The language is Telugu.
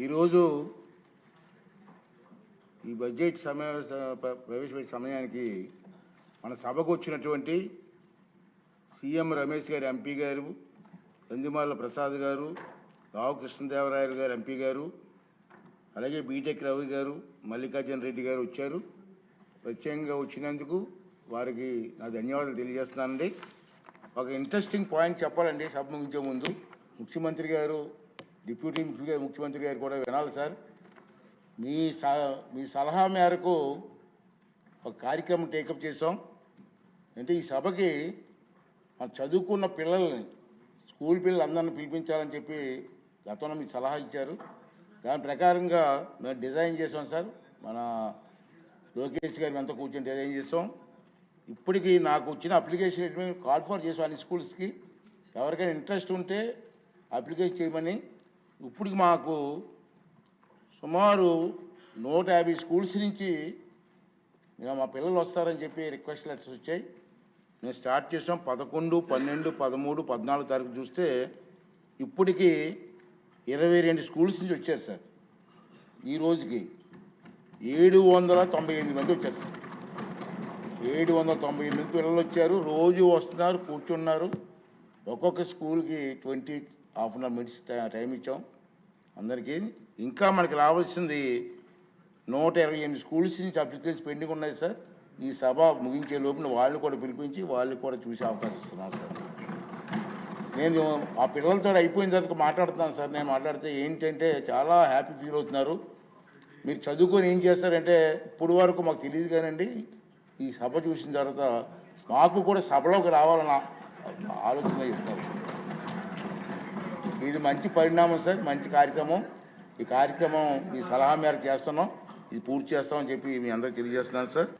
ఈరోజు ఈ బడ్జెట్ ప్రవేశపెట్టే సమయానికి మన సభకు వచ్చినటువంటి సీఎం రమేష్ గారు ఎంపీ గారు, నందిమాల ప్రసాద్ గారు, రావు కృష్ణదేవరాయలు గారు ఎంపీ గారు, అలాగే బీటెక్ రవి గారు, మల్లికార్జున రెడ్డి గారు వచ్చారు. ప్రత్యేకంగా వచ్చినందుకు వారికి నా ధన్యవాదాలు తెలియజేస్తున్నానండి. ఒక ఇంట్రెస్టింగ్ పాయింట్ చెప్పాలండి సభ ముగించే ముందు. ముఖ్యమంత్రి గారు, డిప్యూటీ ముఖ్యమంత్రి గారు కూడా వినాలి సార్. మీ సలహా మేరకు ఒక కార్యక్రమం టేకప్ చేసాం. అంటే ఈ సభకి చదువుకున్న పిల్లల్ని, స్కూల్ పిల్లలు అందరిని పిలిపించాలని చెప్పి గతంలో మీకు సలహా ఇచ్చారు. దాని ప్రకారంగా మేము డిజైన్ చేసాం సార్. మన లోకేష్ గారు అంతా కూర్చొని డిజైన్ చేసాం. ఇప్పటికీ నాకు వచ్చిన అప్లికేషన్ మేము కాల్ ఫర్ చేసాం అన్ని స్కూల్స్కి. ఎవరికైనా ఇంట్రెస్ట్ ఉంటే అప్లికేషన్ చేయమని. ఇప్పటికి మాకు సుమారు 150 స్కూల్స్ నుంచి మా పిల్లలు వస్తారని చెప్పి రిక్వెస్ట్ లెటర్స్ వచ్చాయి. మేము స్టార్ట్ చేసాం 11, 12, 13, 14 తారీఖు చూస్తే ఇప్పటికీ 22 స్కూల్స్ నుంచి వచ్చారు సార్. ఈ రోజుకి 798 మంది వచ్చారు సార్. 798 పిల్లలు వచ్చారు. రోజు వస్తున్నారు, కూర్చున్నారు. ఒక్కొక్క స్కూల్కి 20 half an hour minutes time ఇచ్చాం అందరికీ. ఇంకా మనకి రావాల్సింది 128 స్కూల్స్ నుంచి అప్లికేషన్స్ పెండింగ్ ఉన్నాయి సార్. ఈ సభ ముగించే లోపల వాళ్ళు కూడా పిలిపించి వాళ్ళు కూడా చూసే అవకాశం ఇస్తున్నాం సార్. నేను ఆ పిల్లలతో అయిపోయిన తర్వాత మాట్లాడుతున్నాను సార్. నేను మాట్లాడితే ఏంటంటే చాలా హ్యాపీ ఫీల్ అవుతున్నారు. మీరు చదువుకొని ఏం చేస్తారంటే ఇప్పుడు వరకు మాకు తెలియదు కానండి, ఈ సభ చూసిన తర్వాత మాకు కూడా సభలోకి రావాలన్న ఆలోచన చెప్తారు. ఇది మంచి పరిణామం సార్, మంచి కార్యక్రమం. ఈ కార్యక్రమం మీ సలహా మేరకు చేస్తున్నాం. ఇది పూర్తి చేస్తామని చెప్పి మీ అందరికీ తెలియజేస్తున్నాను సార్.